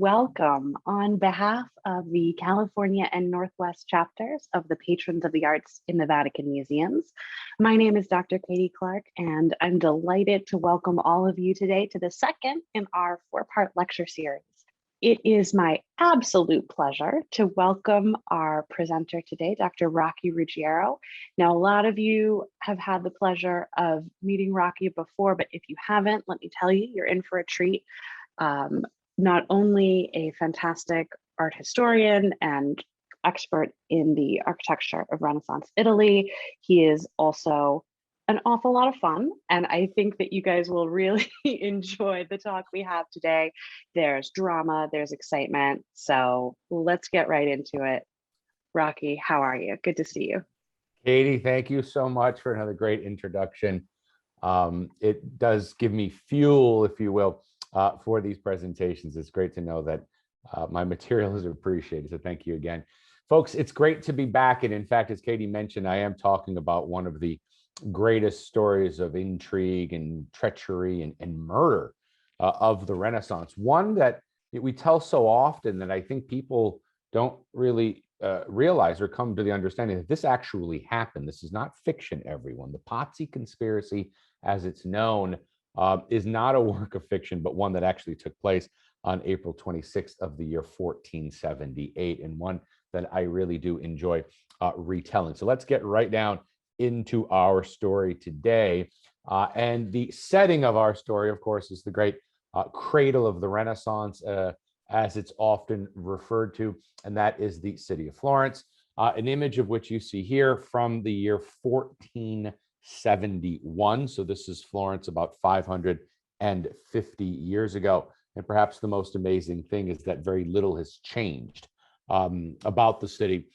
welcome on behalf of the California and Northwest chapters of the Patrons of the Arts in the Vatican Museums. My name is Dr. Katie Clark, and I'm delighted to welcome all of you today to the second in our four-part lecture series. It is my absolute pleasure to welcome our presenter today, Dr. Rocky Ruggiero. Now, a lot of you have had the pleasure of meeting Rocky before, but if you haven't, let me tell you, you're in for a treat. Not only a fantastic art historian and expert in the architecture of Renaissance Italy, he is also an awful lot of fun. And I think that you guys will really enjoy the talk we have today. There's drama, there's excitement. So let's get right into it. Rocky, how are you? Good to see you. Katie, thank you so much for another great introduction. It does give me fuel, if you will, for these presentations. It's great to know that my material is appreciated. So thank you again. Folks, it's great to be back. And in fact, as Katie mentioned, I am talking about one of the greatest stories of intrigue and treachery and murder of the Renaissance. One that we tell so often that I think people don't really realize or come to the understanding that this actually happened. This is not fiction, everyone. The Pazzi conspiracy, as it's known, is not a work of fiction, but one that actually took place on April 26th of the year 1478, and one that I really do enjoy retelling. So let's get right down into our story today. And the setting of our story, of course, is the great cradle of the Renaissance, as it's often referred to, and that is the city of Florence, an image of which you see here from the year 1471. So this is Florence about 550 years ago. And perhaps the most amazing thing is that very little has changed about the city,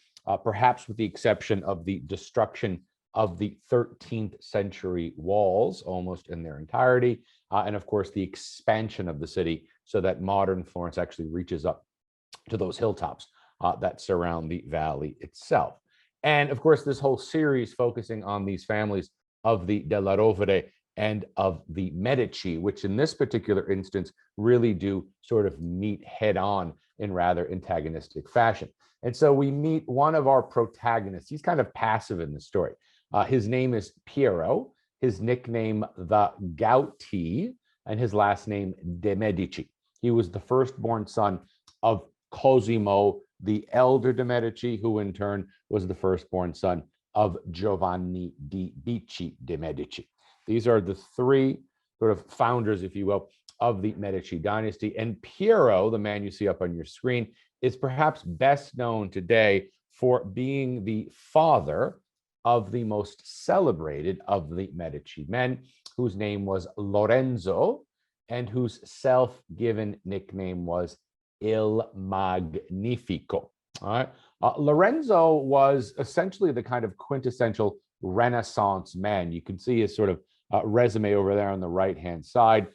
perhaps with the exception of the destruction of the 13th century walls almost in their entirety, and of course the expansion of the city so that modern Florence actually reaches up to those hilltops that surround the valley itself. And of course, this whole series focusing on these families of the Della Rovere and of the Medici, which in this particular instance really do sort of meet head on in rather antagonistic fashion. And so we meet one of our protagonists. He's kind of passive in the story. His name is Piero, his nickname the Gouty, and his last name de Medici. He was the firstborn son of Cosimo, the elder de Medici, who in turn was the firstborn son of Giovanni di Bicci de Medici. These are the three sort of founders, if you will, of the Medici dynasty. And Piero, the man you see up on your screen, is perhaps best known today for being the father of the most celebrated of the Medici men, whose name was Lorenzo, and whose self-given nickname was Il Magnifico. All right. Lorenzo was essentially the kind of quintessential Renaissance man. You can see his sort of resume over there on the right-hand side.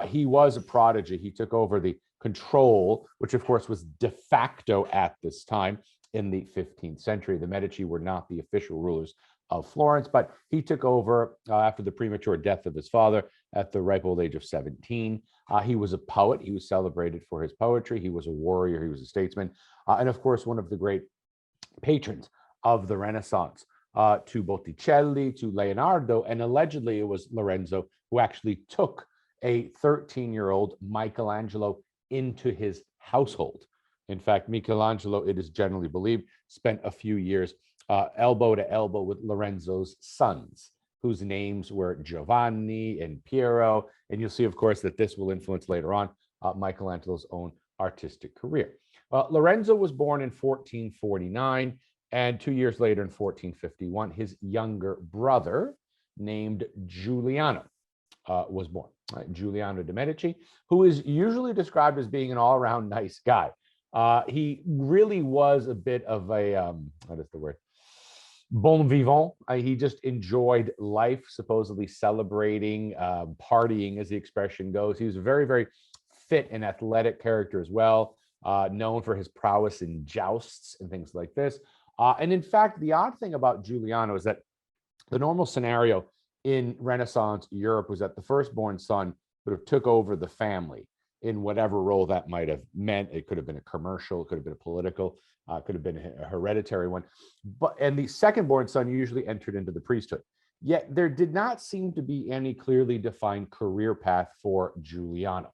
He was a prodigy. He took over the control, which of course was de facto at this time in the 15th century. The Medici were not the official rulers of Florence, but he took over after the premature death of his father at the ripe old age of 17. He was a poet. He was celebrated for his poetry. He was a warrior. He was a statesman. And of course, one of the great patrons of the Renaissance, to Botticelli, to Leonardo, and allegedly it was Lorenzo who actually took a 13-year-old Michelangelo into his household. In fact, Michelangelo, it is generally believed, spent a few years elbow to elbow with Lorenzo's sons, whose names were Giovanni and Piero. And you'll see, of course, that this will influence later on Michelangelo's own artistic career. Lorenzo was born in 1449, and 2 years later in 1451, his younger brother named Giuliano was born. Giuliano de Medici, who is usually described as being an all-around nice guy. He really was a bit of a, what is the word? Bon vivant. He just enjoyed life, supposedly celebrating, partying, as the expression goes. He was a very, very fit and athletic character as well, known for his prowess in jousts and things like this. And in fact, the odd thing about Giuliano is that the normal scenario in Renaissance Europe was that the firstborn son sort of took over the family. in whatever role that might have meant. It could have been a commercial, it could have been a political, could have been a hereditary one. And the second-born son usually entered into the priesthood. Yet there did not seem to be any clearly defined career path for Giuliano.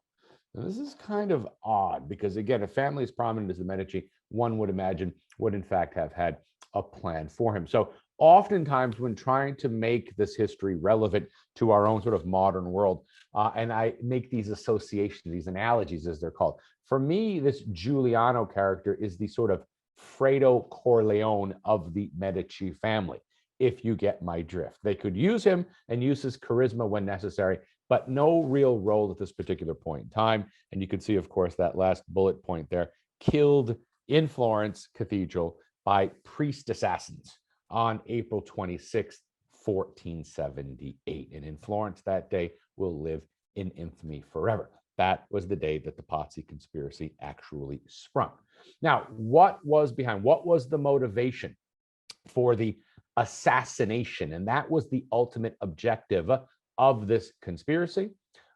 Now, this is kind of odd because, again, a family as prominent as the Medici, one would imagine, would in fact have had a plan for him. So oftentimes when trying to make this history relevant to our own sort of modern world, and I make these associations, these analogies as they're called, for me, this Giuliano character is the sort of Fredo Corleone of the Medici family, if you get my drift. They could use him and use his charisma when necessary, but no real role at this particular point in time. And you can see, of course, that last bullet point there, killed in Florence Cathedral by priest assassins on April 26th, 1478. And in Florence that day will live in infamy forever. That was the day that the Pazzi conspiracy actually sprung. Now, what was the motivation for the assassination? And that was the ultimate objective of this conspiracy.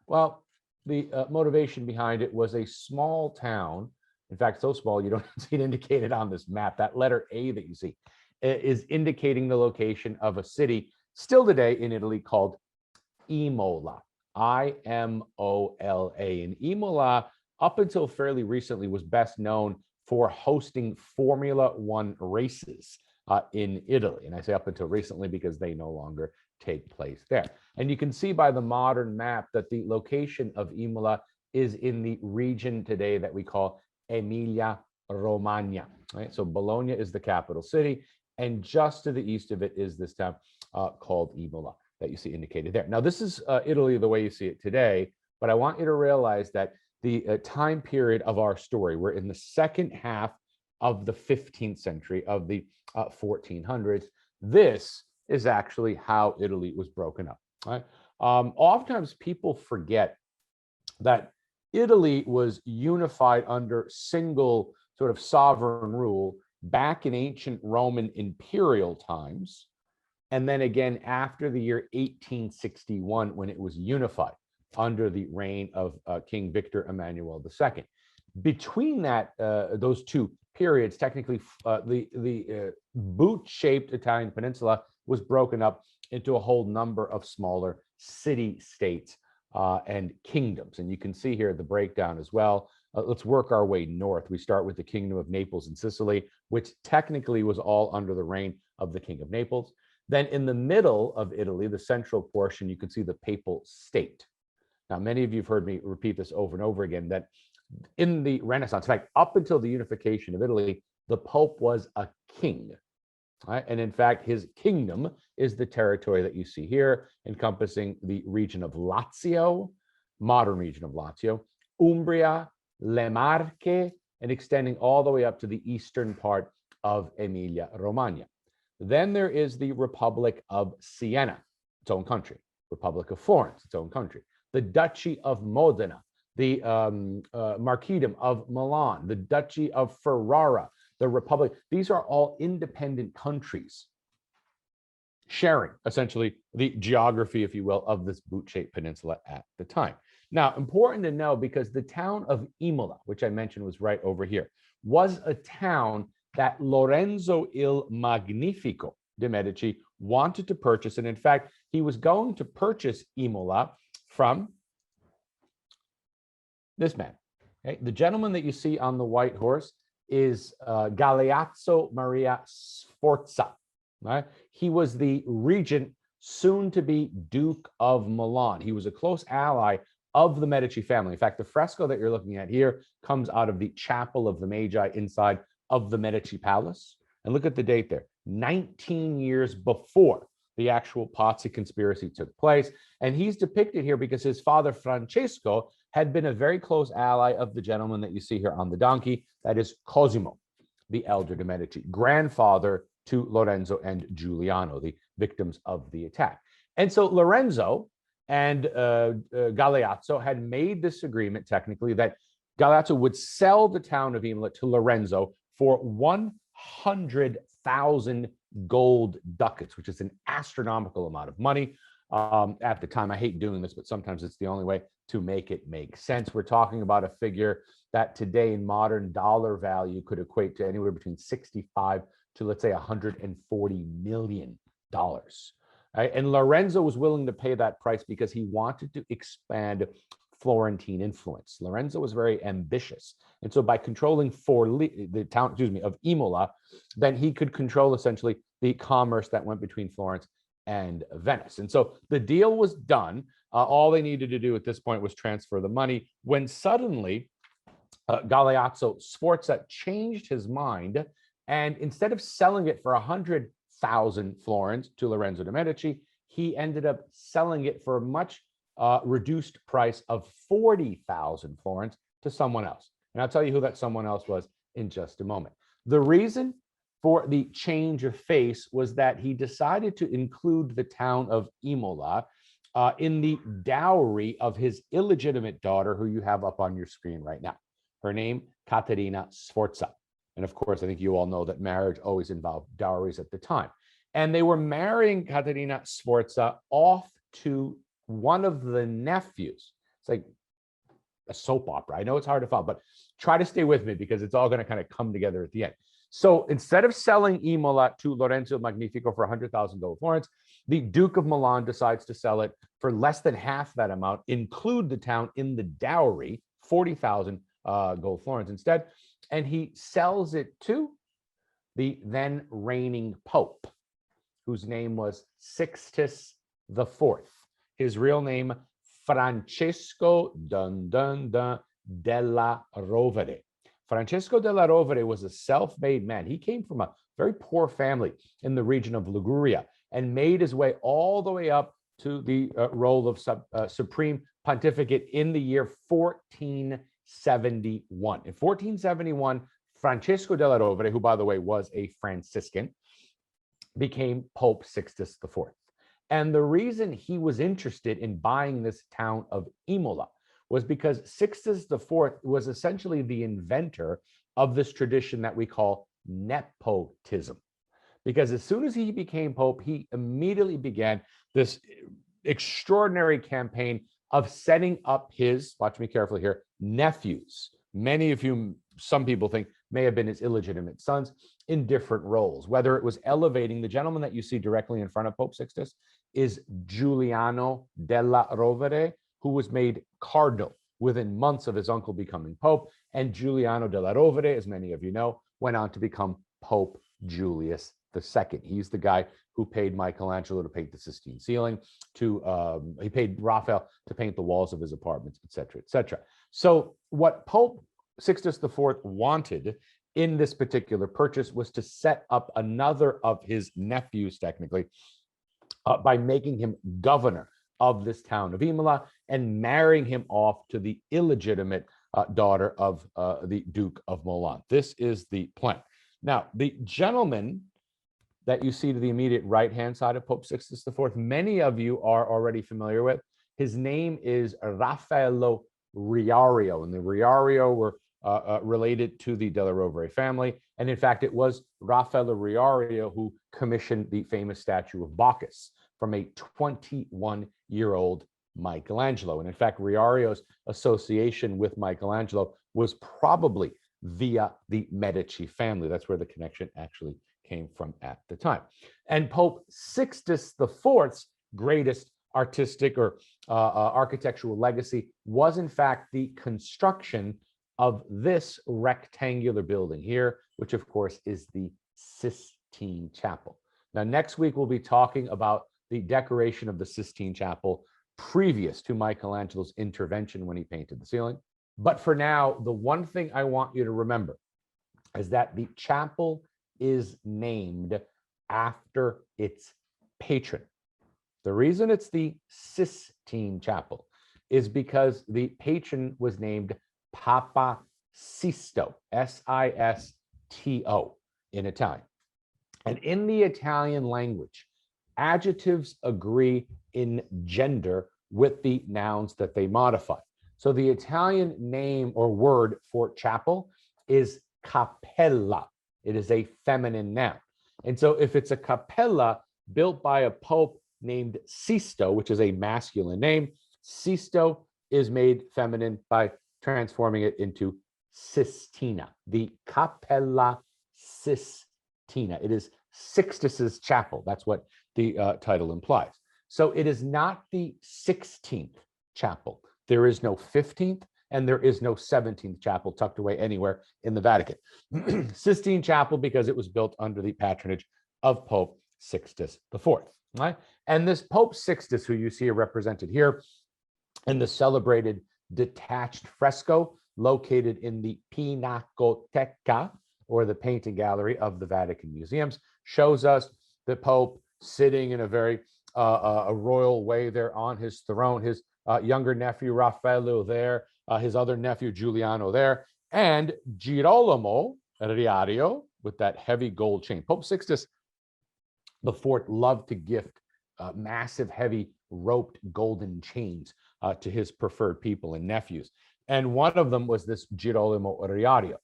Well, the motivation behind it was a small town. In fact, so small you don't see it indicated on this map. That letter A that you see is indicating the location of a city still today in Italy called Imola, I-M-O-L-A. And Imola, up until fairly recently, was best known for hosting Formula One races in Italy. And I say up until recently because they no longer take place there. And you can see by the modern map that the location of Imola is in the region today that we call Emilia Romagna. Right? So Bologna is the capital city, and just to the east of it is this town called Imola that you see indicated there. Now, this is Italy the way you see it today, but I want you to realize that the time period of our story, we're in the second half of the 15th century, of the 1400s. This is actually how Italy was broken up. Right? Oftentimes people forget that Italy was unified under single sort of sovereign rule back in ancient Roman imperial times, and then again after the year 1861 when it was unified under the reign of King Victor Emmanuel II. Between that, those two periods, technically the boot-shaped Italian peninsula was broken up into a whole number of smaller city-states and kingdoms. And you can see here the breakdown as well. Let's work our way north. We start with the Kingdom of Naples and Sicily, which technically was all under the reign of the King of Naples. Then in the middle of Italy, the central portion, you can see the Papal State. Now, many of you have heard me repeat this over and over again, that in the Renaissance, in fact, up until the unification of Italy, the Pope was a king. Right? And in fact, his kingdom is the territory that you see here, encompassing the region of Lazio, modern region of Lazio, Umbria, Le Marche, and extending all the way up to the eastern part of Emilia Romagna. Then there is the Republic of Siena, its own country, Republic of Florence, its own country, the Duchy of Modena, the Marquisdom of Milan, the Duchy of Ferrara, the Republic. These are all independent countries sharing essentially the geography, if you will, of this boot-shaped peninsula at the time. Now, important to know, because the town of Imola, which I mentioned was right over here, was a town that Lorenzo il Magnifico de' Medici wanted to purchase. And in fact, he was going to purchase Imola from this man. Okay? The gentleman that you see on the white horse is Galeazzo Maria Sforza. Right? He was the regent, soon to be Duke of Milan. He was a close ally of the Medici family. In fact, the fresco that you're looking at here comes out of the Chapel of the Magi inside of the Medici Palace. And look at the date there, 19 years before the actual Pazzi conspiracy took place. And he's depicted here because his father, Francesco, had been a very close ally of the gentleman that you see here on the donkey, that is Cosimo, the elder de' Medici, grandfather to Lorenzo and Giuliano, the victims of the attack. And so Lorenzo and Galeazzo had made this agreement, technically, that Galeazzo would sell the town of Imola to Lorenzo for 100,000 gold ducats, which is an astronomical amount of money. at the time. I hate doing this, but sometimes it's the only way to make it make sense. We're talking about a figure that today in modern dollar value could equate to anywhere between 65 to, let's say, $140 million. Right? And Lorenzo was willing to pay that price because he wanted to expand Florentine influence. Lorenzo was very ambitious. And so by controlling the town, of Imola, then he could control essentially the commerce that went between Florence and Venice. And so the deal was done. All they needed to do at this point was transfer the money, when suddenly Galeazzo Sforza changed his mind, and instead of selling it for 100,000 florins to Lorenzo de' Medici, he ended up selling it for a much reduced price of 40,000 florins to someone else. And I'll tell you who that someone else was in just a moment. The reason for the change of face was that he decided to include the town of Imola in the dowry of his illegitimate daughter, who you have up on your screen right now. Her name, Caterina Sforza. And of course, I think you all know that marriage always involved dowries at the time. And they were marrying Caterina Sforza off to one of the nephews. It's like a soap opera. I know it's hard to follow, but try to stay with me because it's all going to kind of come together at the end. So instead of selling Imola to Lorenzo Magnifico for 100,000 gold florins, the Duke of Milan decides to sell it for less than half that amount, include the town in the dowry, 40,000 gold florins instead, and he sells it to the then reigning Pope, whose name was Sixtus IV. His real name, Francesco Della Rovere. Francesco della Rovere was a self-made man. He came from a very poor family in the region of Liguria and made his way all the way up to the role of supreme pontificate in the year 1471. In 1471, Francesco della Rovere, who, by the way, was a Franciscan, became Pope Sixtus IV. And the reason he was interested in buying this town of Imola was because Sixtus IV was essentially the inventor of this tradition that we call nepotism. Because as soon as he became Pope, he immediately began this extraordinary campaign of setting up his, watch me carefully here, nephews, many of whom some people think may have been his illegitimate sons, in different roles. Whether it was elevating, the gentleman that you see directly in front of Pope Sixtus is Giuliano della Rovere, who was made cardinal within months of his uncle becoming Pope. And Giuliano della Rovere, as many of you know, went on to become Pope Julius II. He's the guy who paid Michelangelo to paint the Sistine ceiling, he paid Raphael to paint the walls of his apartments, et cetera, et cetera. So what Pope Sixtus IV wanted in this particular purchase was to set up another of his nephews, technically, by making him governor of this town of Imola and marrying him off to the illegitimate daughter of the Duke of Milan. This is the plan. Now, the gentleman that you see to the immediate right-hand side of Pope Sixtus IV, many of you are already familiar with. His name is Raffaello Riario, and the Riario were related to the Della Rovere family. And in fact, it was Raffaello Riario who commissioned the famous statue of Bacchus from a 21-year-old Michelangelo. And in fact, Riario's association with Michelangelo was probably via the Medici family. That's where the connection actually came from at the time. And Pope Sixtus IV's greatest artistic or architectural legacy was, in fact, the construction of this rectangular building here, which of course is the Sistine Chapel. Now, next week, we'll be talking about the decoration of the Sistine Chapel previous to Michelangelo's intervention when he painted the ceiling. But for now, the one thing I want you to remember is that the chapel is named after its patron. The reason it's the Sistine Chapel is because the patron was named Papa Sisto, S-I-S-T-O in Italian. And in the Italian language, adjectives agree in gender with the nouns that they modify. So the Italian name or word for chapel is cappella. It is a feminine noun. And so if it's a cappella built by a pope named Sisto, which is a masculine name. Sisto is made feminine by transforming it into Sistina, the Capella Sistina. It is Sixtus's chapel. That's what the title implies. So it is not the 16th chapel. There is no 15th and there is no 17th chapel tucked away anywhere in the Vatican. Sistine Chapel because it was built under the patronage of Pope Sixtus IV. Right? And this Pope Sixtus, who you see represented here in the celebrated detached fresco located in the Pinacoteca, or the painting gallery of the Vatican Museums, shows us the Pope sitting in a very a royal way there on his throne, his younger nephew Raffaello there, his other nephew Giuliano there, and Girolamo Riario with that heavy gold chain. Pope Sixtus IV loved to gift massive, heavy, roped golden chains to his preferred people and nephews. And one of them was this Girolamo Riario.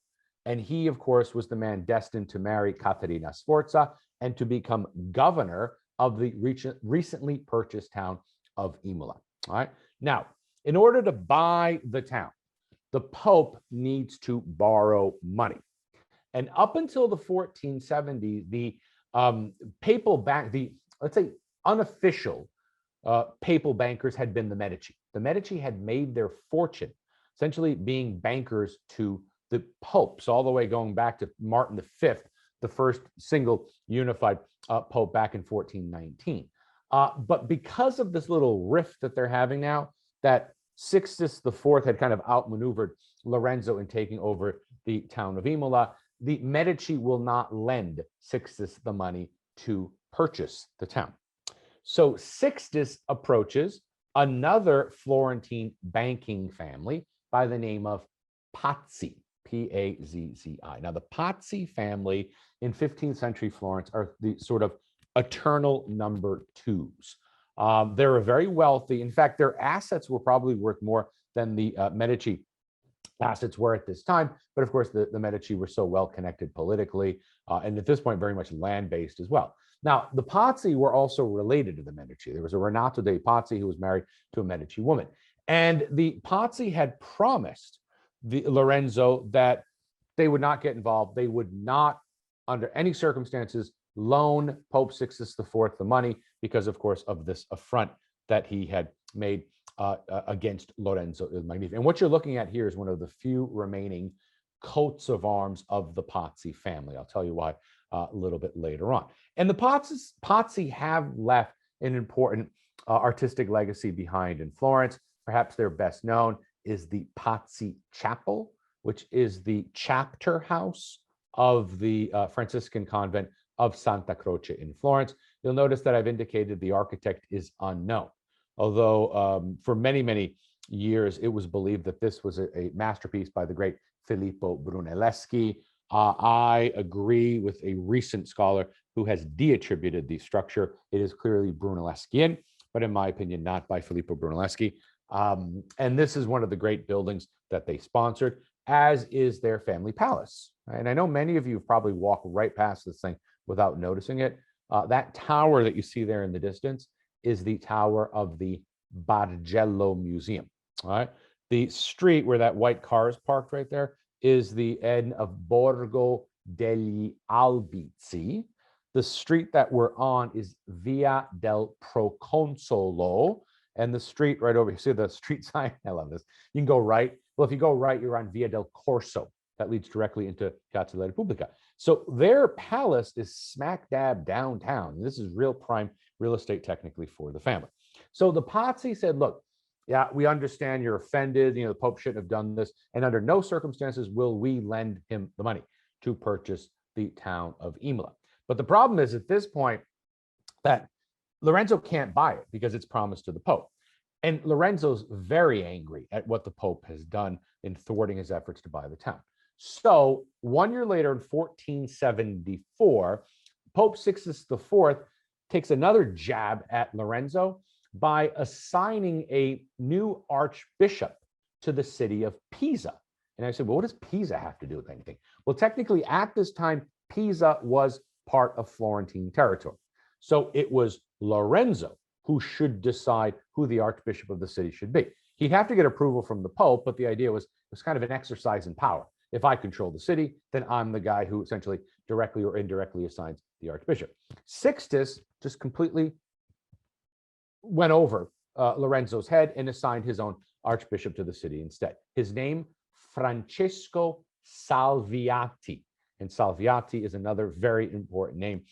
And he, of course, was the man destined to marry Caterina Sforza and to become governor of the recently purchased town of Imola. All right. Now, in order to buy the town, the Pope needs to borrow money. And up until the 1470s, the papal bank, let's say unofficial papal bankers had been the Medici. The Medici had made their fortune essentially being bankers to the popes, all the way going back to Martin V, the first single unified pope back in 1419. But because of this little rift that they're having now, that Sixtus IV had kind of outmaneuvered Lorenzo in taking over the town of Imola, the Medici will not lend Sixtus the money to purchase the town. So Sixtus approaches another Florentine banking family by the name of Pazzi, P-A-Z-Z-I. Now, the Pazzi family in 15th century Florence are the sort of eternal number twos. They're very wealthy. In fact, their assets were probably worth more than the Medici assets were at this time. But of course, the Medici were so well connected politically, and at this point, very much land-based as well. Now, the Pazzi were also related to the Medici. There was a Renato dei Pazzi who was married to a Medici woman. And the Pazzi had promised the Lorenzo that they would not get involved. They would not, under any circumstances, loan Pope Sixtus IV the money because, of course, of this affront that he had made against Lorenzo il Magnifico. And what you're looking at here is one of the few remaining coats of arms of the Pazzi family. I'll tell you why a little bit later on. And the Pazzi have left an important artistic legacy behind in Florence. Perhaps their best known is the Pazzi Chapel, which is the chapter house of the Franciscan convent of Santa Croce in Florence. You'll notice that I've indicated the architect is unknown, although for many, many years, it was believed that this was a masterpiece by the great Filippo Brunelleschi. I agree with a recent scholar who has de-attributed the structure. It is clearly Brunelleschian, but in my opinion, not by Filippo Brunelleschi. And this is one of the great buildings that they sponsored, as is their family palace. And I know many of you have probably walked right past this thing without noticing it. That tower that you see there in the distance is the tower of the Bargello Museum. All right. The street where that white car is parked right there is the end of Borgo degli Albizzi. The street that we're on is Via del Proconsolo. And the street right over here, see the street sign? I love this. You can go right. Well, if you go right, you're on Via del Corso. That leads directly into Piazza della Repubblica. So their palace is smack dab downtown. This is real prime real estate technically for the family. So the Pazzi said, look, yeah, we understand you're offended. You know, the Pope shouldn't have done this. And under no circumstances will we lend him the money to purchase the town of Imola. But the problem is at this point that Lorenzo can't buy it because it's promised to the Pope. And Lorenzo's very angry at what the Pope has done in thwarting his efforts to buy the town. So 1 year later in 1474, Pope Sixtus IV takes another jab at Lorenzo by assigning a new archbishop to the city of Pisa. And I said, well, what does Pisa have to do with anything? Well, technically at this time, Pisa was part of Florentine territory. So it was Lorenzo who should decide who the archbishop of the city should be. He'd have to get approval from the Pope, but the idea was it was kind of an exercise in power. If I control the city, then I'm the guy who essentially directly or indirectly assigns the archbishop. Sixtus just completely went over Lorenzo's head and assigned his own archbishop to the city instead. His name, Francesco Salviati. And Salviati is another very important name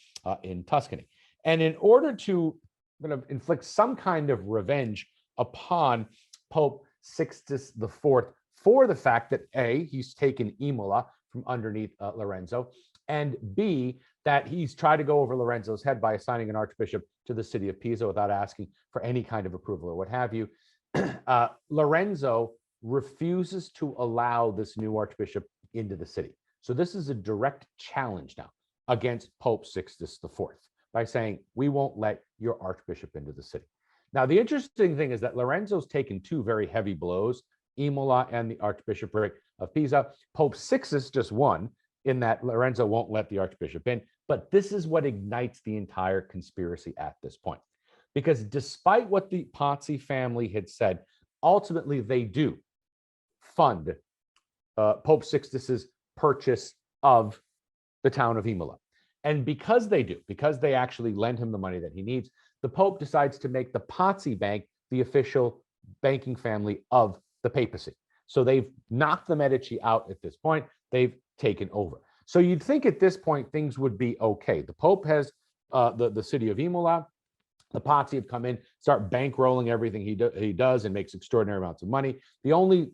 in Tuscany. And in order to kind of inflict some kind of revenge upon Pope Sixtus IV for the fact that A, he's taken Imola from underneath Lorenzo, and B, that he's tried to go over Lorenzo's head by assigning an archbishop to the city of Pisa without asking for any kind of approval or what have you. Lorenzo refuses to allow this new archbishop into the city. So this is a direct challenge now against Pope Sixtus IV by saying, we won't let your archbishop into the city. Now, the interesting thing is that Lorenzo's taken two very heavy blows, Imola and the archbishopric of Pisa. Pope Sixtus just won in that Lorenzo won't let the archbishop in. But this is what ignites the entire conspiracy at this point. Because despite what the Pazzi family had said, ultimately they do fund Pope Sixtus's purchase of the town of Imola. And because they do, because they actually lend him the money that he needs, the Pope decides to make the Pazzi Bank the official banking family of the papacy. So they've knocked the Medici out at this point. They've taken over. So you'd think at this point things would be okay. The Pope has the city of Imola. The Pazzi have come in, start bankrolling everything he does and makes extraordinary amounts of money. The only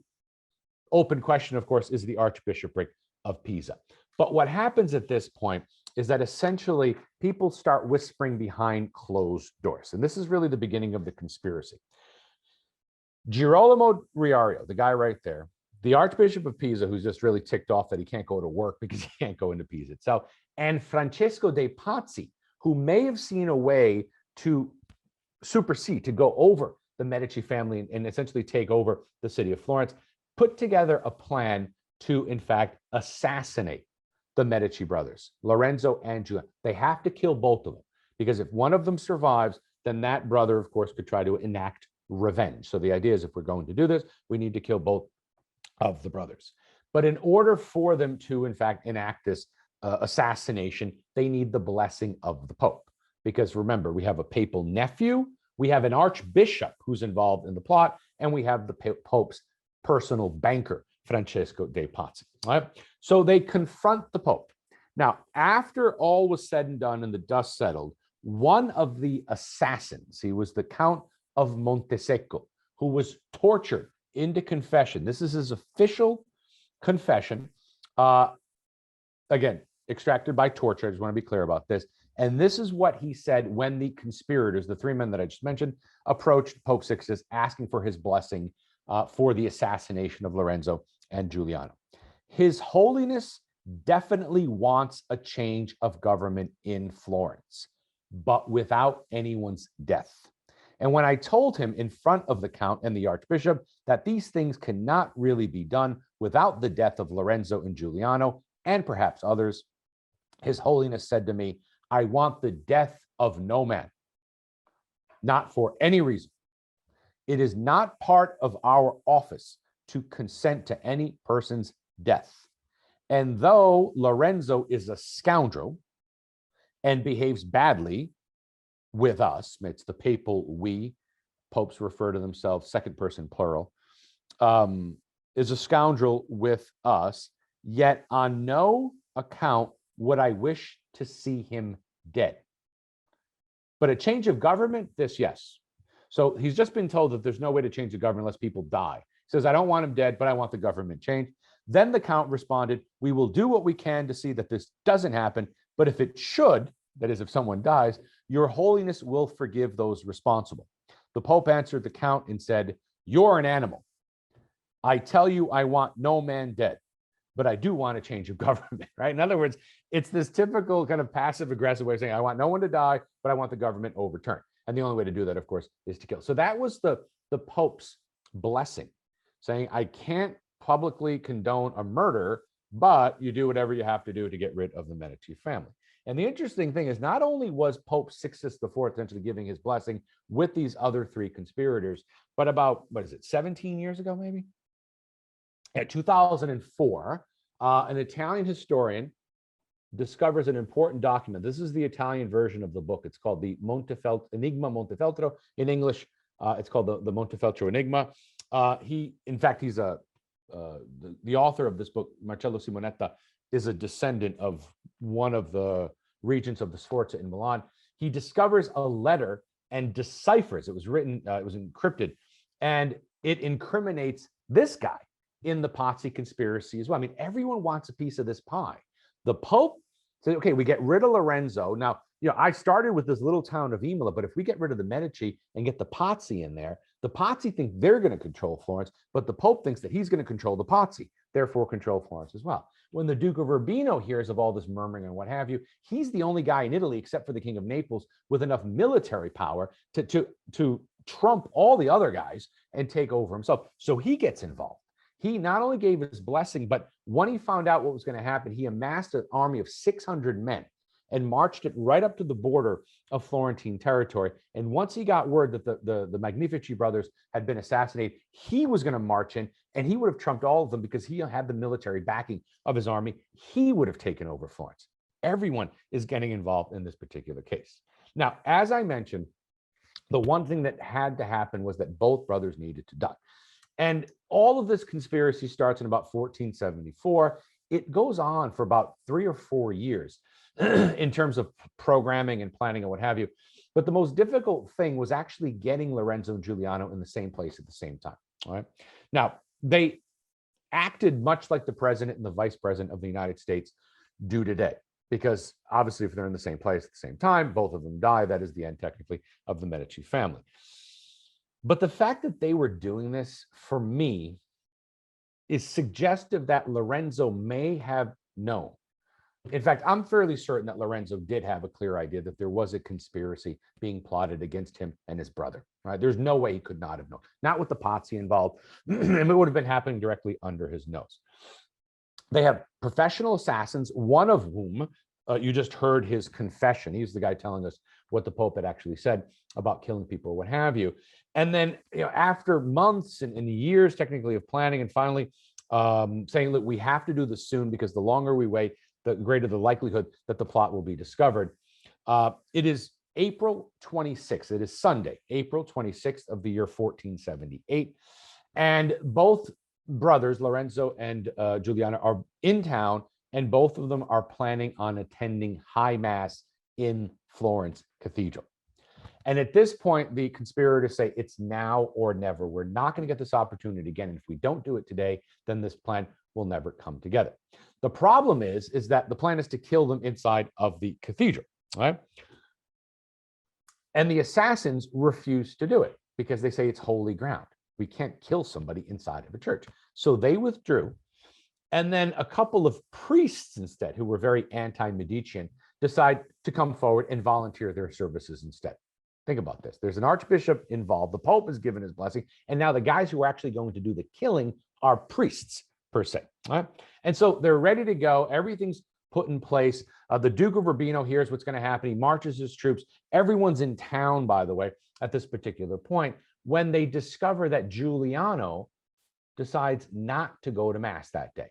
open question, of course, is the archbishopric of Pisa. But what happens at this point is that essentially people start whispering behind closed doors. And this is really the beginning of the conspiracy. Girolamo Riario, the guy right there, the Archbishop of Pisa, who's just really ticked off that he can't go to work because he can't go into Pisa itself, and Francesco de' Pazzi, who may have seen a way to supersede, to go over the Medici family and essentially take over the city of Florence, put together a plan to, in fact, assassinate the Medici brothers, Lorenzo and Giuliano. They have to kill both of them, because if one of them survives, then that brother, of course, could try to enact revenge. So the idea is, if we're going to do this, we need to kill both of the brothers. But in order for them to, in fact, enact this assassination, they need the blessing of the Pope. Because remember, we have a papal nephew, we have an archbishop who's involved in the plot, and we have the Pope's personal banker, Francesco de' Pazzi. Right? So they confront the Pope. Now, after all was said and done and the dust settled, one of the assassins, he was the Count of Montesecco, who was tortured into confession. This is his official confession. Again, extracted by torture. I just want to be clear about this. And this is what he said when the conspirators, the three men that I just mentioned, approached Pope Sixtus asking for his blessing for the assassination of Lorenzo and Giuliano. His Holiness definitely wants a change of government in Florence, but without anyone's death. And when I told him in front of the Count and the Archbishop that these things cannot really be done without the death of Lorenzo and Giuliano, and perhaps others, His Holiness said to me, I want the death of no man, not for any reason. It is not part of our office to consent to any person's death. And though Lorenzo is a scoundrel and behaves badly with us, it's the papal we, popes refer to themselves second person plural, is a scoundrel with us, yet on no account would I wish to see him dead. But a change of government, this, yes. So he's just been told that there's no way to change the government unless people die. He says, I don't want him dead, but I want the government changed. Then the Count responded, we will do what we can to see that this doesn't happen, but if it should, that is, if someone dies, your Holiness will forgive those responsible. The Pope answered the Count and said, you're an animal. I tell you, I want no man dead, but I do want a change of government, right? In other words, it's this typical kind of passive aggressive way of saying, I want no one to die, but I want the government overturned. And the only way to do that, of course, is to kill. So that was the Pope's blessing, saying, I can't publicly condone a murder, but you do whatever you have to do to get rid of the Medici family. And the interesting thing is, not only was Pope Sixtus IV essentially giving his blessing with these other three conspirators, but about, 17 years ago, maybe? At 2004, an Italian historian discovers an important document. This is the Italian version of the book. It's called the Enigma Montefeltro. In English, it's called the Montefeltro Enigma. He's the author of this book, Marcello Simonetta, is a descendant of one of the regents of the Sforza in Milan. He discovers a letter and deciphers. It was written, it was encrypted, and it incriminates this guy in the Pazzi conspiracy as well. I mean, everyone wants a piece of this pie. The Pope said, okay, we get rid of Lorenzo. Now, I started with this little town of Imola, but if we get rid of the Medici and get the Pazzi in there, the Pazzi think they're going to control Florence, but the Pope thinks that he's going to control the Pazzi, therefore control Florence as well. When the Duke of Urbino hears of all this murmuring and what have you, he's the only guy in Italy, except for the King of Naples, with enough military power to trump all the other guys and take over himself. So he gets involved. He not only gave his blessing, but when he found out what was going to happen, he amassed an army of 600 men and marched it right up to the border of Florentine territory. And once he got word that the Magnifici brothers had been assassinated, he was going to march in, and he would have trumped all of them because he had the military backing of his army. He would have taken over Florence. Everyone is getting involved in this particular case. Now, as I mentioned, the one thing that had to happen was that both brothers needed to die. And all of this conspiracy starts in about 1474. It goes on for about 3 or 4 years in terms of programming and planning and what have you. But the most difficult thing was actually getting Lorenzo and Giuliano in the same place at the same time. All right. Now, they acted much like the president and the vice president of the United States do today, because obviously if they're in the same place at the same time, both of them die. That is the end, technically, of the Medici family. But the fact that they were doing this, for me, is suggestive that Lorenzo may have known. In fact, I'm fairly certain that Lorenzo did have a clear idea that there was a conspiracy being plotted against him and his brother. Right? There's no way he could not have known. Not with the Pazzi involved, and it would have been happening directly under his nose. They have professional assassins, one of whom you just heard his confession. He's the guy telling us what the Pope had actually said about killing people or what have you. And then, after months and years, technically, of planning, and finally saying that we have to do this soon, because the longer we wait, the greater the likelihood that the plot will be discovered. It is April 26th. It is Sunday, April 26th of the year 1478. And both brothers, Lorenzo and Giuliano, are in town, and both of them are planning on attending High Mass in Florence Cathedral. And at this point, the conspirators say it's now or never. We're not going to get this opportunity again. And if we don't do it today, then this plan will never come together. The problem is that the plan is to kill them inside of the cathedral, right? And the assassins refuse to do it because they say it's holy ground. We can't kill somebody inside of a church. So they withdrew. And then a couple of priests instead, who were very anti-Medician, decide to come forward and volunteer their services instead. Think about this. There's an archbishop involved. The Pope has given his blessing. And now the guys who are actually going to do the killing are priests, per se. Right? And so they're ready to go. Everything's put in place. The Duke of Urbino hears what's going to happen. He marches his troops. Everyone's in town, by the way, at this particular point, when they discover that Giuliano decides not to go to Mass that day.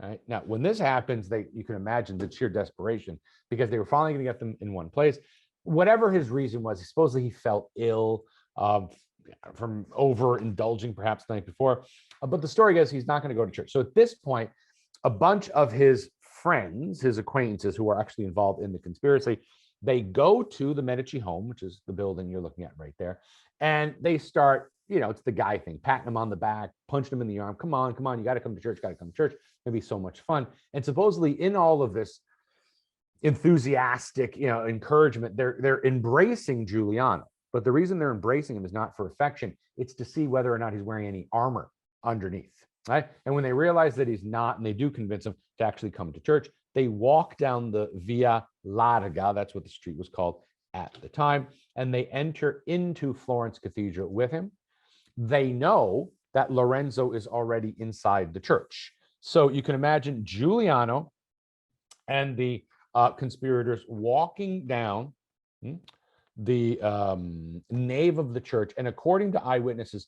Right? Now, when this happens, you can imagine the sheer desperation, because they were finally going to get them in one place. Whatever his reason was, supposedly he felt ill from overindulging perhaps the night before. But the story goes he's not going to go to church. So at this point, a bunch of his friends, his acquaintances who are actually involved in the conspiracy, they go to the Medici home, which is the building you're looking at right there. And they start, it's the guy thing, patting him on the back, punching him in the arm. Come on, you got to come to church, It'll be so much fun. And supposedly in all of this enthusiastic, encouragement, they're embracing Giuliano. But the reason they're embracing him is not for affection. It's to see whether or not he's wearing any armor underneath. Right? And when they realize that he's not, and they do convince him to actually come to church, they walk down the Via Larga, that's what the street was called at the time, and they enter into Florence Cathedral with him. They know that Lorenzo is already inside the church. So you can imagine Giuliano and the conspirators walking down the nave of the church. And according to eyewitnesses,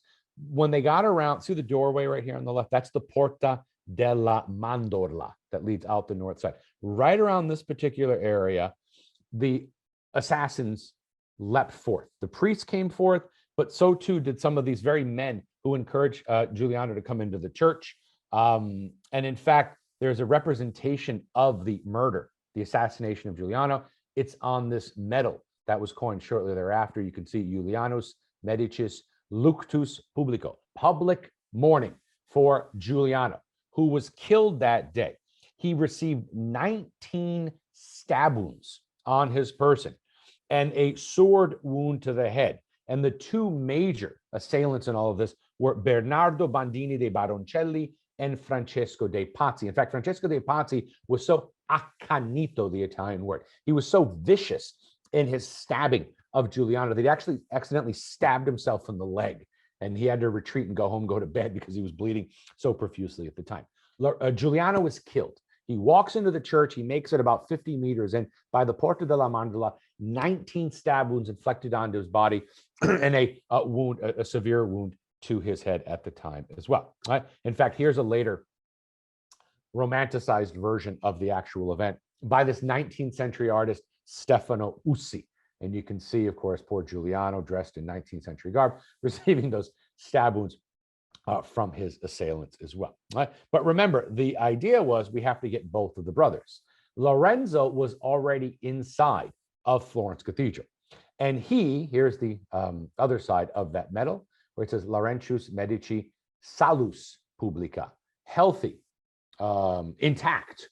when they got around, see the doorway right here on the left, that's the Porta della Mandorla that leads out the north side. Right around this particular area, the assassins leapt forth. The priests came forth, but so too did some of these very men who encouraged Giuliano to come into the church. And in fact, there's a representation of the murder, the assassination of Giuliano. It's on this medal that was coined shortly thereafter. You can see Julianus Medicis Luctus Publico, public mourning for Giuliano, who was killed that day. He received 19 stab wounds on his person and a sword wound to the head. And the two major assailants in all of this were Bernardo Bandini de Baroncelli and Francesco de Pazzi. In fact, Francesco de Pazzi was so accanito, the Italian word. He was so vicious in his stabbing of Giuliano that he actually accidentally stabbed himself in the leg. And he had to retreat and go home, go to bed because he was bleeding so profusely at the time. Giuliano was killed. He walks into the church. He makes it about 50 meters. And by the Porta della Mandorla, 19 stab wounds inflicted onto his body and a severe wound to his head at the time as well. Right? In fact, here's a later romanticized version of the actual event by this 19th century artist, Stefano Ussi. And you can see, of course, poor Giuliano dressed in 19th century garb, receiving those stab wounds from his assailants as well. Right? But remember, the idea was we have to get both of the brothers. Lorenzo was already inside of Florence Cathedral. And here's the other side of that medal, where it says Laurentius Medici Salus Publica, healthy, intact.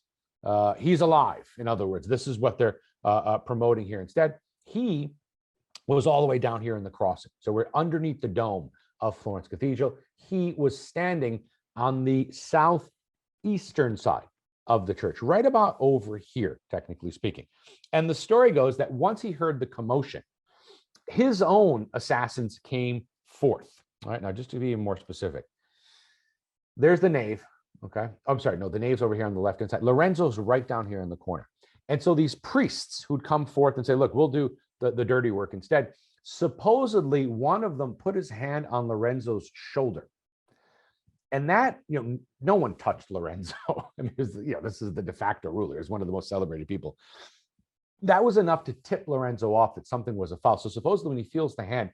He's alive. In other words, this is what they're promoting here instead. He was all the way down here in the crossing. So we're underneath the dome of Florence Cathedral. He was standing on the southeastern side of the church, right about over here, technically speaking. And the story goes that once he heard the commotion, his own assassins came forth. All right, now just to be more specific, there's the nave. Okay, I'm sorry, no, the nave's over here on the left-hand side. Lorenzo's right down here in the corner. And so these priests who'd come forth and say, look, we'll do the dirty work instead. Supposedly, one of them put his hand on Lorenzo's shoulder. And that, no one touched Lorenzo. I mean, this is the de facto ruler. He's one of the most celebrated people. That was enough to tip Lorenzo off that something was afoul. So supposedly when he feels the hand,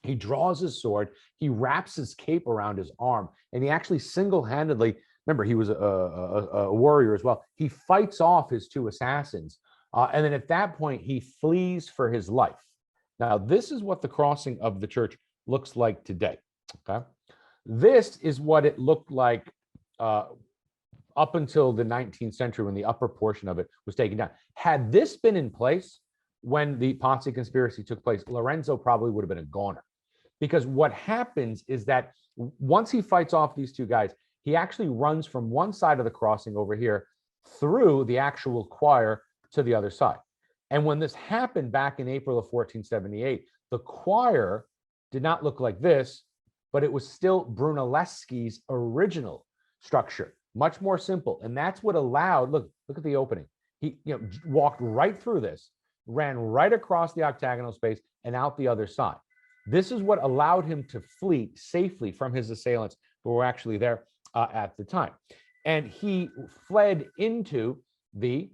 he draws his sword, he wraps his cape around his arm, and he actually single-handedly, remember, he was a warrior as well, he fights off his two assassins. And then at that point, he flees for his life. Now, this is what the crossing of the church looks like today. Okay, this is what it looked like up until the 19th century when the upper portion of it was taken down. Had this been in place when the Pazzi conspiracy took place, Lorenzo probably would have been a goner. Because what happens is that once he fights off these two guys, he actually runs from one side of the crossing over here through the actual choir to the other side. And when this happened back in April of 1478, the choir did not look like this, but it was still Brunelleschi's original structure, much more simple. And that's what allowed, look at the opening. He walked right through this, ran right across the octagonal space and out the other side. This is what allowed him to flee safely from his assailants who were actually there at the time. And he fled into the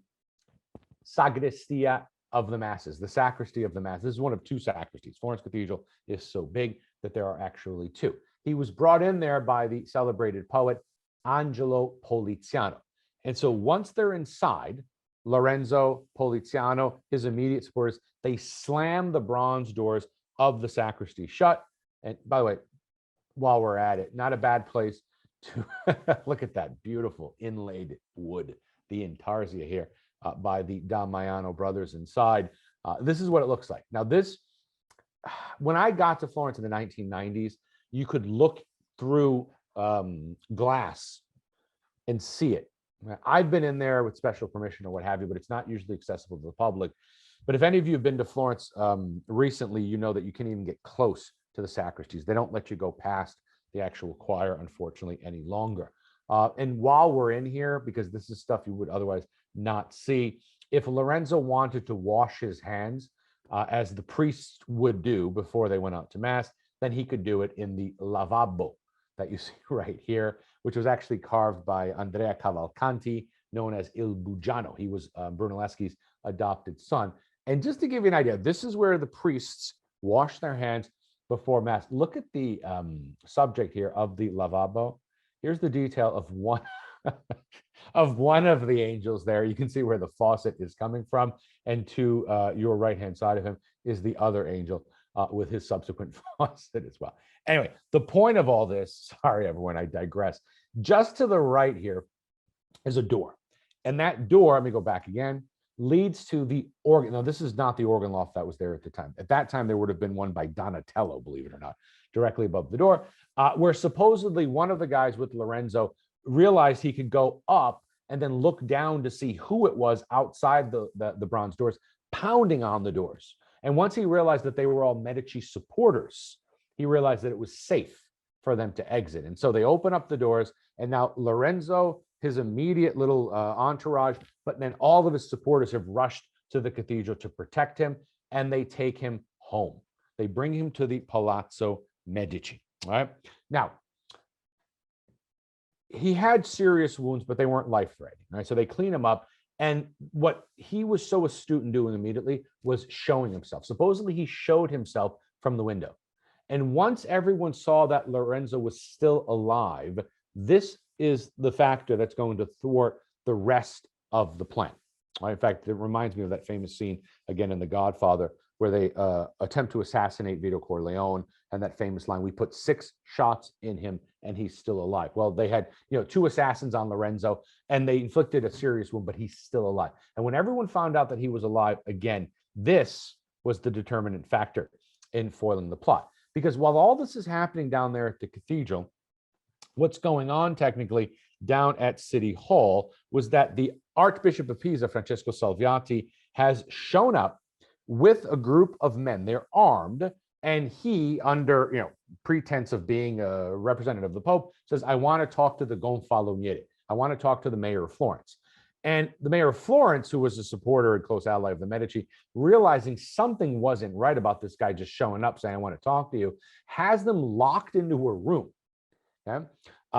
Sagrestia of the Masses, the Sacristy of the Masses. This is one of two sacristies. Florence Cathedral is so big that there are actually two. He was brought in there by the celebrated poet Angelo Poliziano. And so once they're inside, Lorenzo, Poliziano, his immediate supporters, they slam the bronze doors of the sacristy shut. And by the way, while we're at it, not a bad place to look at that beautiful inlaid wood, the intarsia here by the Damiano brothers inside. This is what it looks like. Now this, when I got to Florence in the 1990s, you could look through glass and see it. I've been in there with special permission or what have you, but it's not usually accessible to the public. But if any of you have been to Florence recently, you know that you can't even get close to the sacristies. They don't let you go past the actual choir, unfortunately, any longer. And while we're in here, because this is stuff you would otherwise not see, if Lorenzo wanted to wash his hands, as the priests would do before they went out to mass, then he could do it in the lavabo that you see right here, which was actually carved by Andrea Cavalcanti, known as Il Bugiano. He was Brunelleschi's adopted son. And just to give you an idea, this is where the priests wash their hands before mass. Look at the subject here of the lavabo. Here's the detail of one of one of the angels there. You can see where the faucet is coming from, and to your right hand side of him is the other angel with his subsequent faucet as well. Anyway, the point of all this, sorry everyone, I digress. Just to the right here is a door, and that door, let me go back again, leads to the organ. Now, this is not the organ loft that was there at the time. At that time, there would have been one by Donatello, believe it or not, directly above the door, where supposedly one of the guys with Lorenzo realized he could go up and then look down to see who it was outside the bronze doors, pounding on the doors. And once he realized that they were all Medici supporters, he realized that it was safe for them to exit. And so they open up the doors, and now Lorenzo, his immediate little entourage, but then all of his supporters have rushed to the cathedral to protect him, and they take him home. They bring him to the Palazzo Medici. All right. Now, he had serious wounds, but they weren't life-threatening. Right. So they clean him up. And what he was so astute in doing immediately was showing himself. Supposedly, he showed himself from the window. And once everyone saw that Lorenzo was still alive, this is the factor that's going to thwart the rest of the plan. In fact, it reminds me of that famous scene again in The Godfather, where they attempt to assassinate Vito Corleone, and that famous line, "We put 6 shots in him and he's still alive." Well, they had 2 assassins on Lorenzo, and they inflicted a serious wound, but he's still alive. And when everyone found out that he was alive, again, this was the determinant factor in foiling the plot. Because while all this is happening down there at the cathedral, what's going on technically down at City Hall was that the Archbishop of Pisa, Francesco Salviati, has shown up with a group of men. They're armed, and he, under pretense of being a representative of the Pope, says, "I want to talk to the Gonfaloniere. I want to talk to the mayor of Florence." And the mayor of Florence, who was a supporter and close ally of the Medici, realizing something wasn't right about this guy just showing up saying, "I want to talk to you," has them locked into a room. Okay?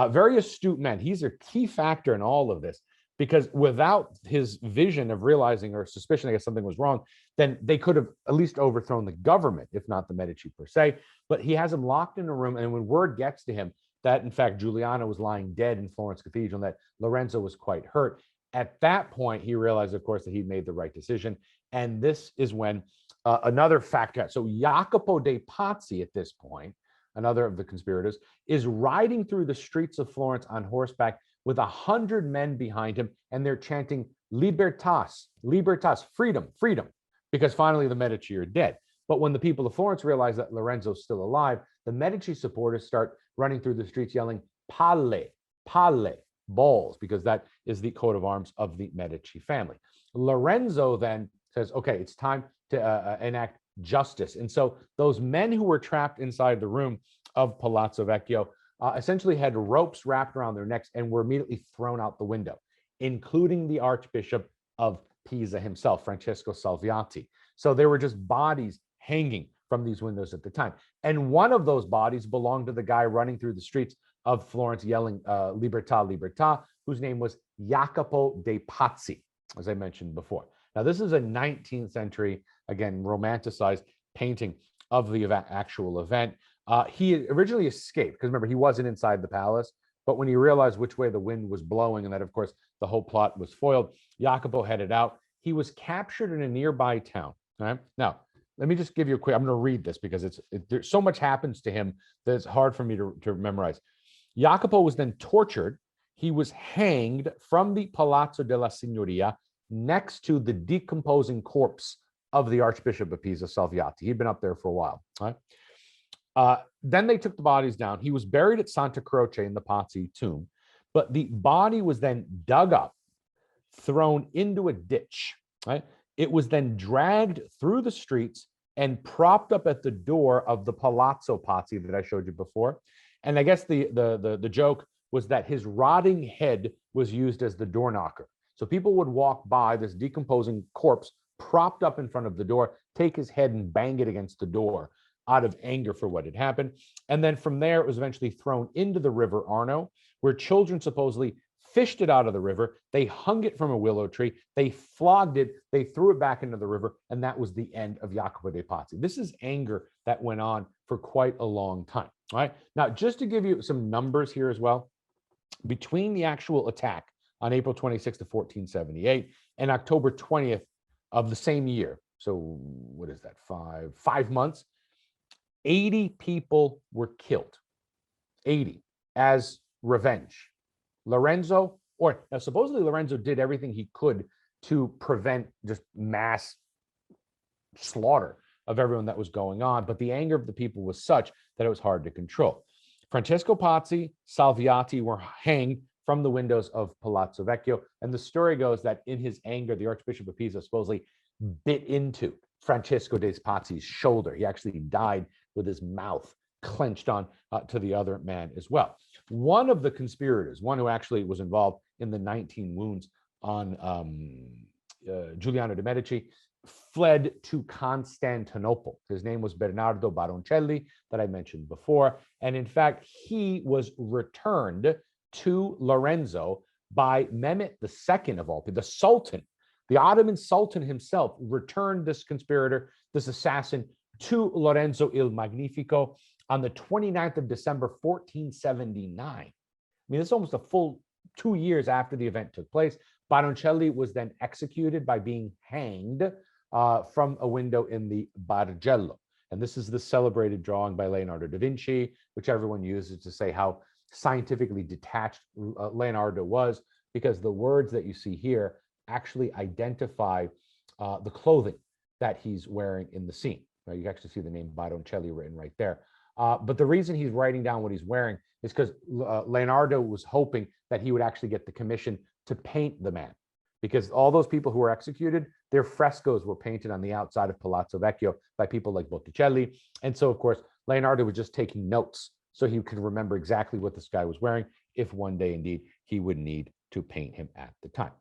Very astute men. He's a key factor in all of this, because without his vision of realizing or suspicion, I guess, something was wrong, then they could have at least overthrown the government, if not the Medici per se. But he has him locked in a room, and when word gets to him that, in fact, Giuliano was lying dead in Florence Cathedral, and that Lorenzo was quite hurt, at that point, he realized, of course, that he'd made the right decision. And this is when another factor, so Jacopo de' Pazzi at this point, another of the conspirators, is riding through the streets of Florence on horseback with 100 men behind him, and they're chanting "Libertas, libertas," freedom, freedom, because finally the Medici are dead. But when the people of Florence realize that Lorenzo's still alive, the Medici supporters start running through the streets yelling "Palle, palle," balls, because that is the coat of arms of the Medici family. Lorenzo then says, "Okay, it's time to enact justice." And so those men who were trapped inside the room of Palazzo Vecchio essentially had ropes wrapped around their necks and were immediately thrown out the window, including the Archbishop of Pisa himself, Francesco Salviati. So there were just bodies hanging from these windows at the time. And one of those bodies belonged to the guy running through the streets of Florence yelling "Libertà, libertà," whose name was Jacopo de' Pazzi, as I mentioned before. Now, this is a 19th century, again, romanticized painting of the actual event. He originally escaped, because remember, he wasn't inside the palace, but when he realized which way the wind was blowing, and that, of course, the whole plot was foiled, Jacopo headed out. He was captured in a nearby town. All right? Now, let me just give you a quick, I'm going to read this because there's so much happens to him that it's hard for me to memorize. Jacopo was then tortured. He was hanged from the Palazzo della Signoria next to the decomposing corpse of the Archbishop of Pisa, Salviati. He'd been up there for a while. Right? Then they took the bodies down. He was buried at Santa Croce in the Pazzi tomb, but the body was then dug up, thrown into a ditch. Right? It was then dragged through the streets and propped up at the door of the Palazzo Pazzi that I showed you before. And I guess the joke was that his rotting head was used as the door knocker. So people would walk by this decomposing corpse propped up in front of the door, take his head and bang it against the door out of anger for what had happened. And then from there, it was eventually thrown into the river Arno, where children supposedly fished it out of the river. They hung it from a willow tree. They flogged it. They threw it back into the river. And that was the end of Jacopo de' Pazzi. This is anger that went on for quite a long time. All right. Now, just to give you some numbers here as well, between the actual attack on April 26th of 1478 and October 20th of the same year, so what is that, 5 months, 80 people were killed, 80, as revenge. Lorenzo, or now supposedly Lorenzo did everything he could to prevent just mass slaughter of everyone that was going on, but the anger of the people was such that it was hard to control. Francesco Pazzi, Salviati were hanged from the windows of Palazzo Vecchio, and the story goes that in his anger, the Archbishop of Pisa supposedly bit into Francesco de' Pazzi's shoulder. He actually died with his mouth clenched on to the other man as well. One of the conspirators, one who actually was involved in the 19 wounds on Giuliano de' Medici, fled to Constantinople. His name was Bernardo Baroncelli, that I mentioned before. And in fact, he was returned to Lorenzo by Mehmet II of all people, the Sultan. The Ottoman Sultan himself returned this conspirator, this assassin, to Lorenzo il Magnifico on the 29th of December, 1479. I mean, it's almost a full 2 years after the event took place. Baroncelli was then executed by being hanged from a window in the Bargello. And this is the celebrated drawing by Leonardo da Vinci, which everyone uses to say how scientifically detached Leonardo was, because the words that you see here actually identify the clothing that he's wearing in the scene. Now, you can actually see the name Baroncelli written right there. But the reason he's writing down what he's wearing is because Leonardo was hoping that he would actually get the commission to paint the man, because all those people who were executed, their frescoes were painted on the outside of Palazzo Vecchio by people like Botticelli. And so, of course, Leonardo was just taking notes so he could remember exactly what this guy was wearing if one day, indeed, he would need to paint him at the time.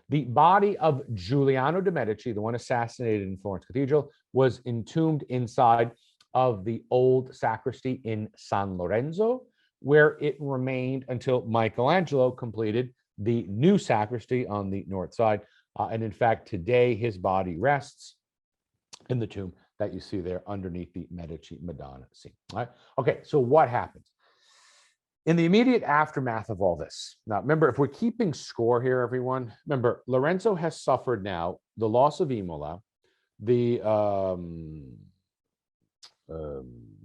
The body of Giuliano de' Medici, the one assassinated in Florence Cathedral, was entombed inside of the old sacristy in San Lorenzo, where it remained until Michelangelo completed the new sacristy on the north side. And in fact, today his body rests in the tomb that you see there underneath the Medici Madonna scene. All right. Okay, so what happens? In the immediate aftermath of all this, now remember, if we're keeping score here, everyone, remember, Lorenzo has suffered now the loss of Imola, the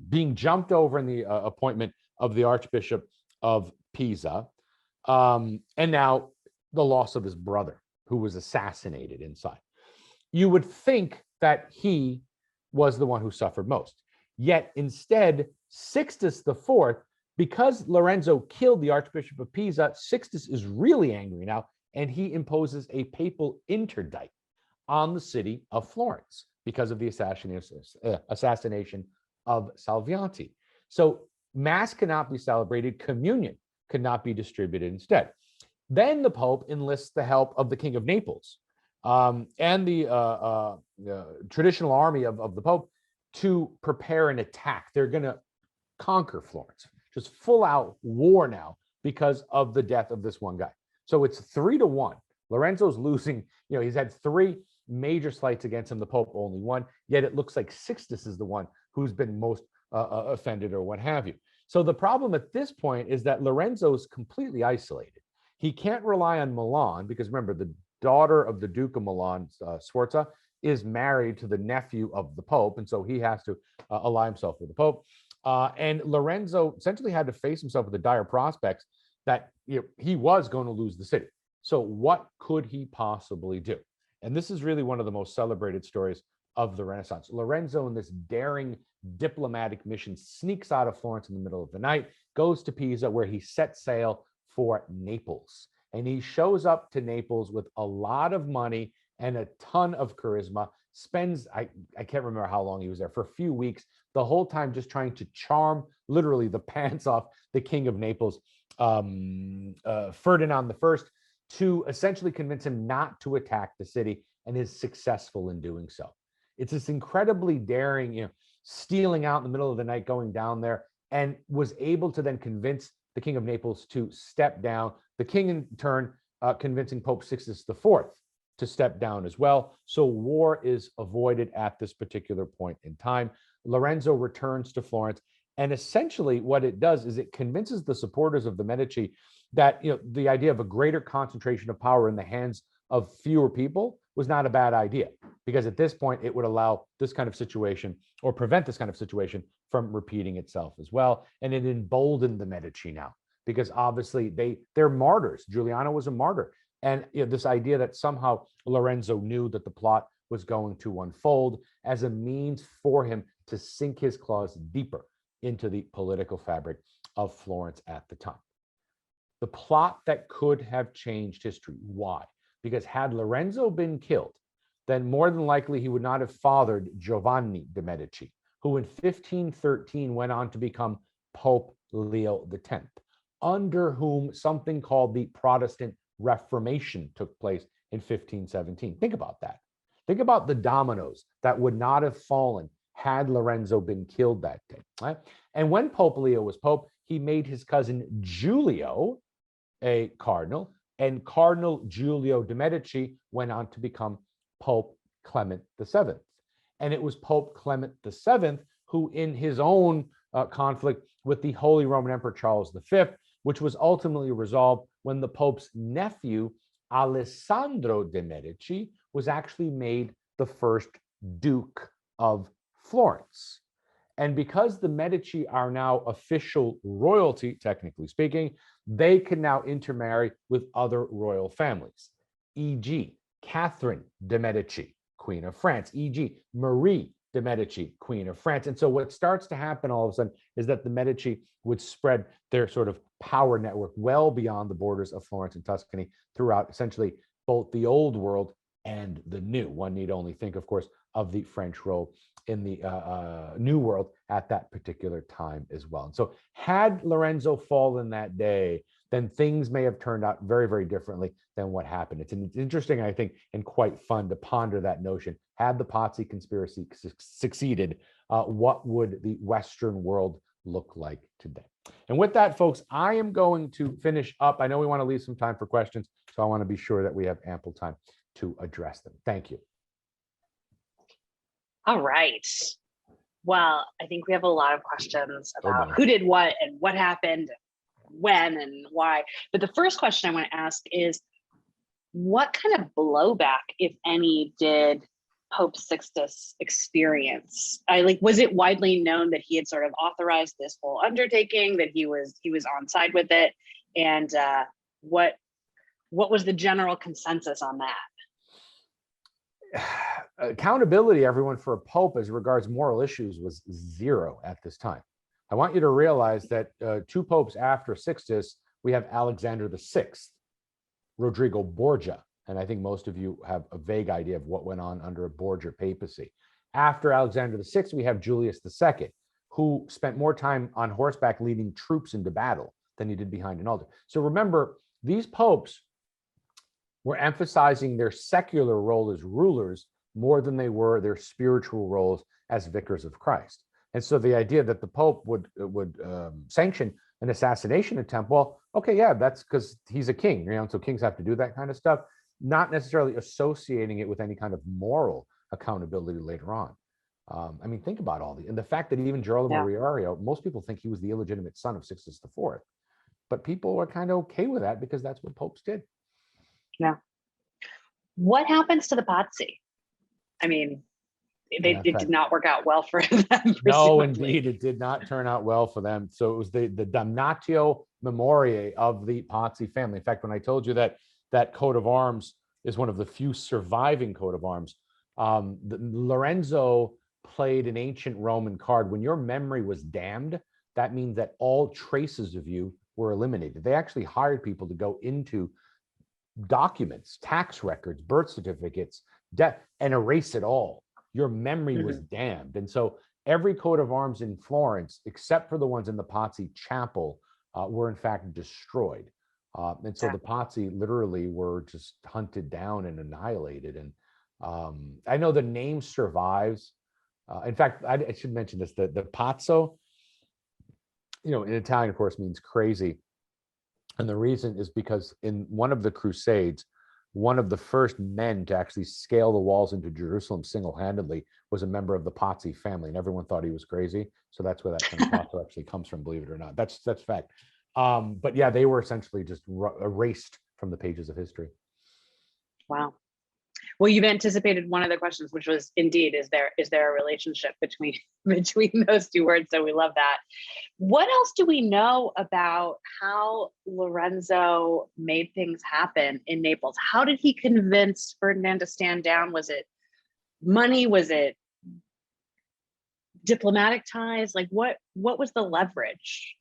being jumped over in the appointment of the Archbishop of Pisa, and now the loss of his brother, who was assassinated inside. You would think that he was the one who suffered most. Yet instead, Sixtus IV, because Lorenzo killed the Archbishop of Pisa, Sixtus is really angry now, and he imposes a papal interdict on the city of Florence because of the assassination of Salviati. So Mass cannot be celebrated, communion cannot be distributed instead. Then the Pope enlists the help of the King of Naples and the traditional army of the Pope to prepare an attack. They're going to conquer Florence, just full out war now because of the death of this one guy. So it's 3-1. Lorenzo's losing, he's had 3 major slights against him, the Pope only 1, yet it looks like Sixtus is the one who's been most offended or what have you. So the problem at this point is that Lorenzo is completely isolated. He can't rely on Milan because remember, the daughter of the Duke of Milan, Sforza, is married to the nephew of the Pope. And so he has to ally himself with the Pope. And Lorenzo essentially had to face himself with the dire prospects that he was going to lose the city. So what could he possibly do? And this is really one of the most celebrated stories of the Renaissance. Lorenzo, in this daring diplomatic mission, sneaks out of Florence in the middle of the night, goes to Pisa, where he sets sail for Naples. And he shows up to Naples with a lot of money and a ton of charisma, spends, I can't remember how long he was there, for a few weeks, the whole time just trying to charm literally the pants off the King of Naples, Ferdinand I, to essentially convince him not to attack the city, and is successful in doing so. It's this incredibly daring, stealing out in the middle of the night, going down there, and was able to then convince the King of Naples to step down. The king, in turn, convincing Pope Sixtus IV to step down as well. So war is avoided at this particular point in time. Lorenzo returns to Florence, and essentially what it does is it convinces the supporters of the Medici that the idea of a greater concentration of power in the hands of fewer people was not a bad idea, because at this point it would allow this kind of situation, or prevent this kind of situation from repeating itself as well. And it emboldened the Medici now, because obviously they're martyrs. Giuliano was a martyr. And this idea that somehow Lorenzo knew that the plot was going to unfold as a means for him to sink his claws deeper into the political fabric of Florence at the time. The plot that could have changed history. Why? Because had Lorenzo been killed, then more than likely he would not have fathered Giovanni de' Medici, who in 1513 went on to become Pope Leo X, under whom something called the Protestant Reformation took place in 1517. Think about that. Think about the dominoes that would not have fallen had Lorenzo been killed that day. Right? And when Pope Leo was Pope, he made his cousin Giulio a cardinal, and Cardinal Giulio de' Medici went on to become Pope Clement VII. And it was Pope Clement VII who, in his own conflict with the Holy Roman Emperor Charles V, which was ultimately resolved when the Pope's nephew, Alessandro de' Medici, was actually made the first Duke of Florence. And because the Medici are now official royalty, technically speaking, they can now intermarry with other royal families, e.g., Catherine de' Medici, Queen of France, e.g., Marie de' Medici, Queen of France. And so what starts to happen all of a sudden is that the Medici would spread their sort of power network well beyond the borders of Florence and Tuscany throughout essentially both the old world and the new. One need only think, of course, of the French role in the New World at that particular time as well. And so had Lorenzo fallen that day, then things may have turned out very, very differently than what happened. It's interesting, I think, and quite fun to ponder that notion. Had the Pazzi conspiracy succeeded, what would the Western world look like today? And with that, folks, I am going to finish up. I know we want to leave some time for questions, so I want to be sure that we have ample time to address them. Thank you. All right. Well, I think we have a lot of questions about who did what and what happened, when and why. But the first question I want to ask is, what kind of blowback, if any, did Pope Sixtus experience? Was it widely known that he had sort of authorized this whole undertaking, that he was on side with it? And what was the general consensus on that? Accountability, everyone, for a pope as regards moral issues was zero at this time. I want you to realize that 2 popes after Sixtus, we have Alexander VI, Rodrigo Borgia, and I think most of you have a vague idea of what went on under a Borgia papacy. After Alexander VI, we have Julius II, who spent more time on horseback leading troops into battle than he did behind an altar. So remember, these popes were emphasizing their secular role as rulers more than they were their spiritual roles as vicars of Christ. And so the idea that the Pope would sanction an assassination attempt, well, okay, yeah, that's because he's a king, so kings have to do that kind of stuff, not necessarily associating it with any kind of moral accountability later on. I mean, think about all and the fact that even Girolamo Riario, most people think he was the illegitimate son of Sixtus IV, but people are kind of okay with that because that's what popes did. Yeah. What happens to the Pazzi? I mean, it did not work out well for them. No, indeed, it did not turn out well for them. So it was the damnatio memoriae of the Pazzi family. In fact, when I told you that coat of arms is one of the few surviving coat of arms, Lorenzo played an ancient Roman card. When your memory was damned, that means that all traces of you were eliminated. They actually hired people to go into documents, tax records, birth certificates, death, and erase it all. Your memory was damned. And so every coat of arms in Florence, except for the ones in the Pazzi chapel, were in fact destroyed. And so the Pazzi literally were just hunted down and annihilated. And I know the name survives. In fact, I should mention this, the Pazzo, in Italian, of course, means crazy. And the reason is because in one of the Crusades, one of the first men to actually scale the walls into Jerusalem single-handedly was a member of the Pazzi family, and everyone thought he was crazy. So that's where that term Pazzo actually comes from, believe it or not. That's fact. But yeah, they were essentially just erased from the pages of history. Wow. Well, you've anticipated one of the questions, which was indeed, is there a relationship between those two words? So we love that. What else do we know about how Lorenzo made things happen in Naples? How did he convince Ferdinand to stand down? Was it money? Was it diplomatic ties? Like what was the leverage?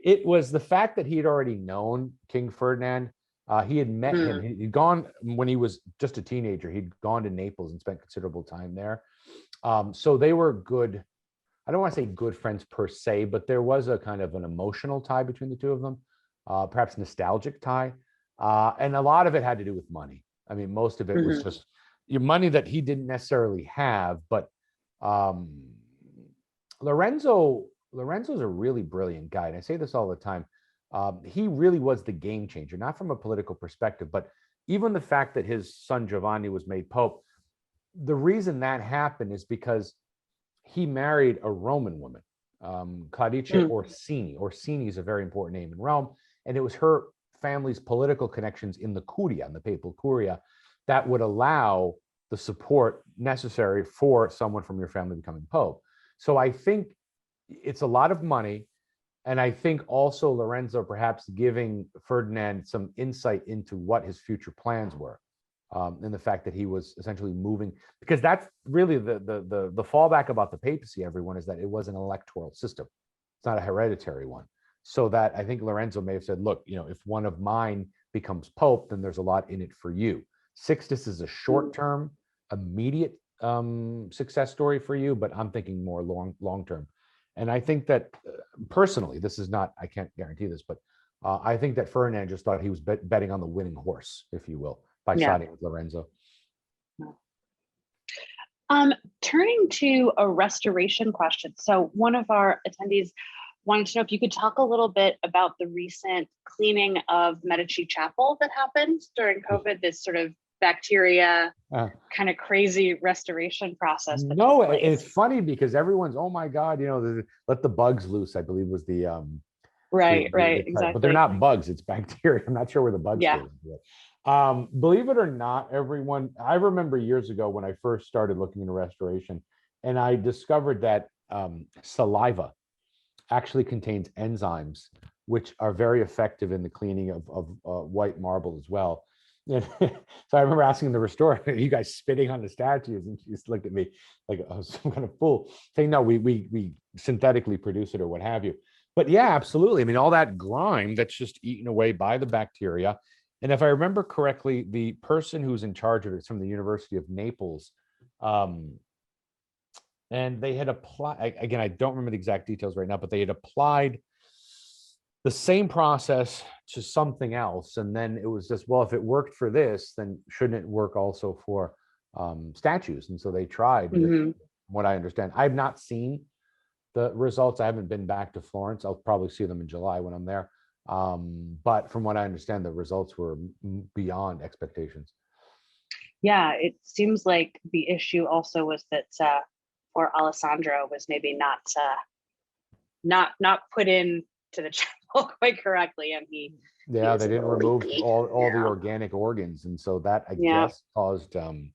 It was the fact that he had already known King Ferdinand. He had met him. He'd gone when he was just a teenager. He'd gone to Naples and spent considerable time there. So they were good. I don't want to say good friends per se, but there was a kind of an emotional tie between the two of them, perhaps nostalgic tie. And a lot of it had to do with money. I mean, most of it was just your money that he didn't necessarily have. But Lorenzo's a really brilliant guy. And I say this all the time. He really was the game changer, not from a political perspective, but even the fact that his son Giovanni was made Pope. The reason that happened is because he married a Roman woman, Claudicia Orsini. Orsini is a very important name in Rome, and it was her family's political connections in the Curia, in the papal Curia, that would allow the support necessary for someone from your family becoming Pope. So I think it's a lot of money. And I think also Lorenzo perhaps giving Ferdinand some insight into what his future plans were, and the fact that he was essentially moving, because that's really the fallback about the papacy, everyone, is that it was an electoral system. It's not a hereditary one. So that I think Lorenzo may have said, look, if one of mine becomes Pope, then there's a lot in it for you. Sixtus is a short-term, immediate success story for you, but I'm thinking more long-term. And I think that personally, this is not, I can't guarantee this, but I think that Ferdinand just thought he was betting on the winning horse, if you will, by siding with Lorenzo. Turning to a restoration question. So one of our attendees wanted to know if you could talk a little bit about the recent cleaning of Medici Chapel that happened during COVID, this sort of bacteria kind of crazy restoration process. No, it's funny because everyone's, oh my God, let the bugs loose, I believe was the right, exactly. But they're not bugs, it's bacteria. I'm not sure where the bugs came from. Believe it or not, everyone, I remember years ago when I first started looking into restoration, and I discovered that saliva actually contains enzymes which are very effective in the cleaning of white marble as well. And so I remember asking the restorer, "Are you guys spitting on the statues?" And she just looked at me like I was some kind of fool, saying, "No, we synthetically produce it or what have you." But yeah, absolutely. I mean, all that grime that's just eaten away by the bacteria. And if I remember correctly, the person who's in charge of it is from the University of Naples. And they had applied, again, I don't remember the exact details right now, but they had applied the same process to something else. And then it was just, well, if it worked for this, then shouldn't it work also for statues? And so they tried, from what I understand. I've not seen the results. I haven't been back to Florence. I'll probably see them in July when I'm there. But from what I understand, the results were beyond expectations. Yeah, it seems like the issue also was that for Alessandro was maybe not put in to the chapel quite correctly, and he they didn't remove all the organic organs, and so that I guess caused I mean,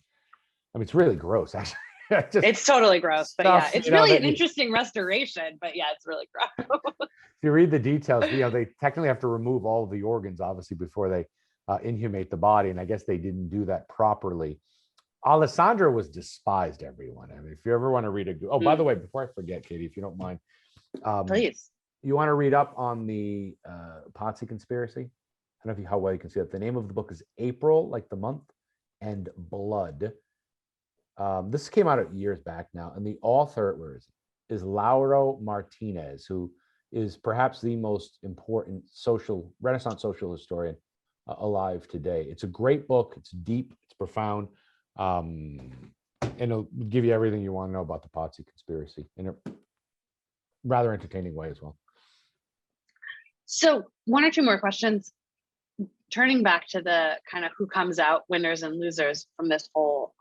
it's really gross actually. It's totally gross, but yeah, it's really an interesting restoration, but yeah, it's really gross. If you read the details, they technically have to remove all of the organs, obviously, before they inhumate the body, and I guess they didn't do that properly. Alessandro was despised, everyone. I mean, if you ever want to read by the way, before I forget, Katie, if you don't mind, please. You want to read up on the Pazzi conspiracy? I don't know how well you can see it. The name of the book is April, like the month, and Blood. This came out years back now, and the author is Lauro Martinez, who is perhaps the most important Renaissance social historian alive today. It's a great book. It's deep. It's profound. And it'll give you everything you want to know about the Pazzi conspiracy in a rather entertaining way as well. So one or two more questions. Turning back to the kind of who comes out winners and losers from this whole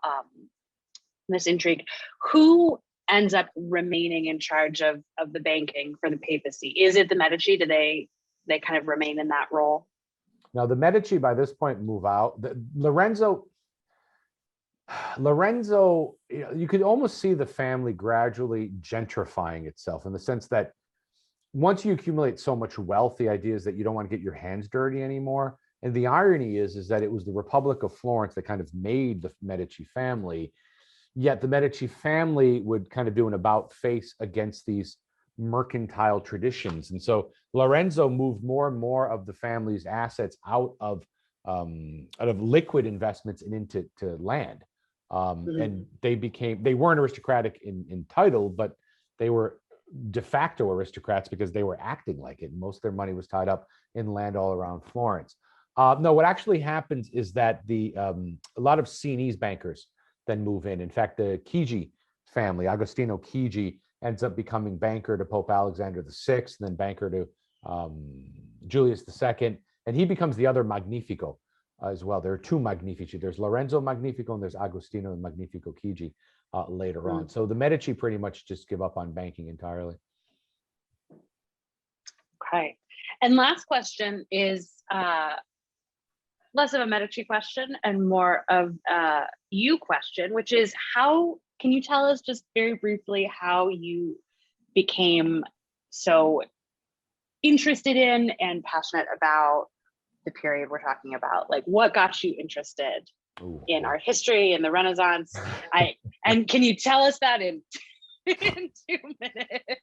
this intrigue, who ends up remaining in charge of the banking for the papacy? Is it the Medici? Do they kind of remain in that role? Now the Medici by this point move out. Lorenzo, you could almost see the family gradually gentrifying itself, in the sense that once you accumulate so much wealth, the idea is that you don't want to get your hands dirty anymore. And the irony is that it was the Republic of Florence that kind of made the Medici family, yet the Medici family would kind of do an about face against these mercantile traditions. And so Lorenzo moved more and more of the family's assets out of liquid investments and into land. And they weren't aristocratic in title, but they were de facto aristocrats because they were acting like it. Most of their money was tied up in land all around Florence. No, what actually happens is that a lot of Sienese bankers then move in. In fact, the Chigi family, Agostino Chigi, ends up becoming banker to Pope Alexander VI, and then banker to Julius II, and he becomes the other Magnifico as well. There are two Magnifici. There's Lorenzo Magnifico and there's Agostino Magnifico Chigi later on. So the Medici pretty much just give up on banking entirely. Okay. And last question is less of a Medici question and more of a you question, which is can you tell us just very briefly how you became so interested in and passionate about the period we're talking about? Like, what got you interested in art history and the Renaissance? And can you tell us that in 2 minutes?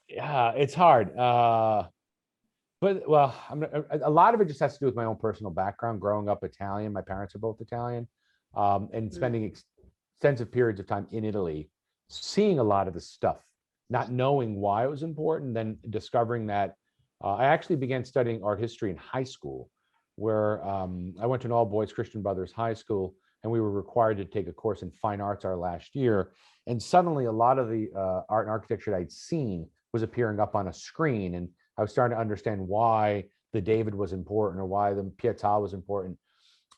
Yeah, it's hard. But well, a lot of it just has to do with my own personal background. Growing up Italian, my parents are both Italian, and spending extensive periods of time in Italy, seeing a lot of the stuff, not knowing why it was important, then discovering that I actually began studying art history in high school, where I went to an all-boys Christian Brothers high school, and we were required to take a course in fine arts our last year. And suddenly a lot of the art and architecture that I'd seen was appearing up on a screen, and I was starting to understand why the David was important or why the Pietà was important.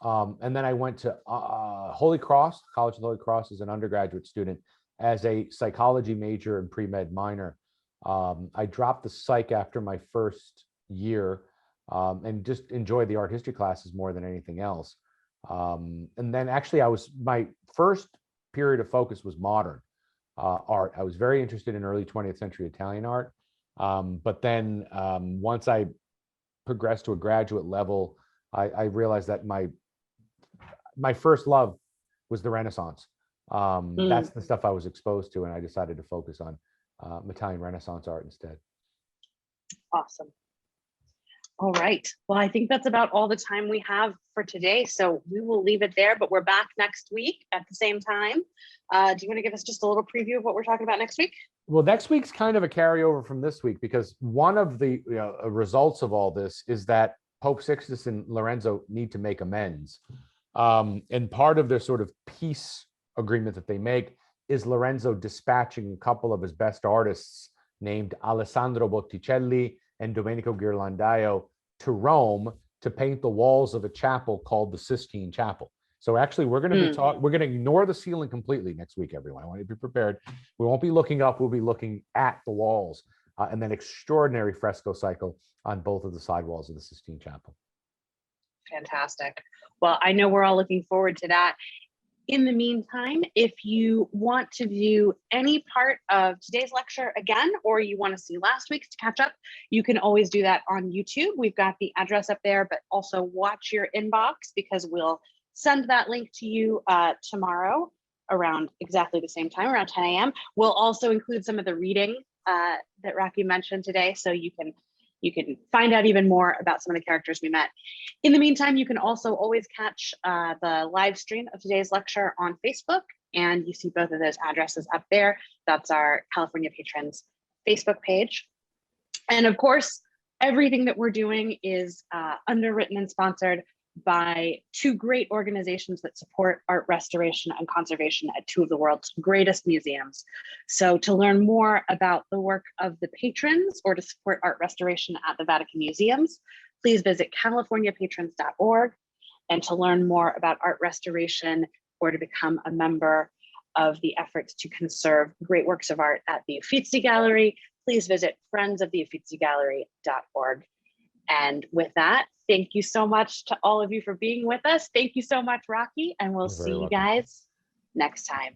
And then I went to Holy Cross, College of the Holy Cross, as an undergraduate student, as a psychology major and pre-med minor. I dropped the psych after my first year and just enjoyed the art history classes more than anything else. And then actually my first period of focus was modern art. I was very interested in early 20th century Italian art. But then once I progressed to a graduate level, I realized that my first love was the Renaissance. That's the stuff I was exposed to, and I decided to focus on Italian Renaissance art instead. Awesome. All right. Well, I think that's about all the time we have for today. So we will leave it there, but we're back next week at the same time. Do you want to give us just a little preview of what we're talking about next week? Well, next week's kind of a carryover from this week, because one of the results of all this is that Pope Sixtus and Lorenzo need to make amends. And part of their sort of peace agreement that they make is Lorenzo dispatching a couple of his best artists named Alessandro Botticelli and Domenico Ghirlandaio to Rome to paint the walls of a chapel called the Sistine Chapel. So actually, we're going to we're going to ignore the ceiling completely next week, everyone. I want you to be prepared. We won't be looking up. We'll be looking at the walls, and then extraordinary fresco cycle on both of the side walls of the Sistine Chapel. Fantastic. Well, I know we're all looking forward to that. In the meantime, if you want to view any part of today's lecture again, or you want to see last week's to catch up, you can always do that on YouTube. We've got the address up there, but also watch your inbox, because we'll send that link to you tomorrow around exactly the same time, around 10 a.m. We'll also include some of the reading that Rocky mentioned today, so you can you can find out even more about some of the characters we met. In the meantime, you can also always catch the live stream of today's lecture on Facebook, and you see both of those addresses up there. That's our California Patrons Facebook page. And of course, everything that we're doing is underwritten and sponsored by two great organizations that support art restoration and conservation at two of the world's greatest museums. So to learn more about the work of the patrons or to support art restoration at the Vatican Museums, please visit californiapatrons.org. And to learn more about art restoration or to become a member of the efforts to conserve great works of art at the Uffizi Gallery, please visit friendsoftheUffizziGallery.org. And with that, thank you so much to all of you for being with us. Thank you so much, Rocky, and we'll see you guys next time.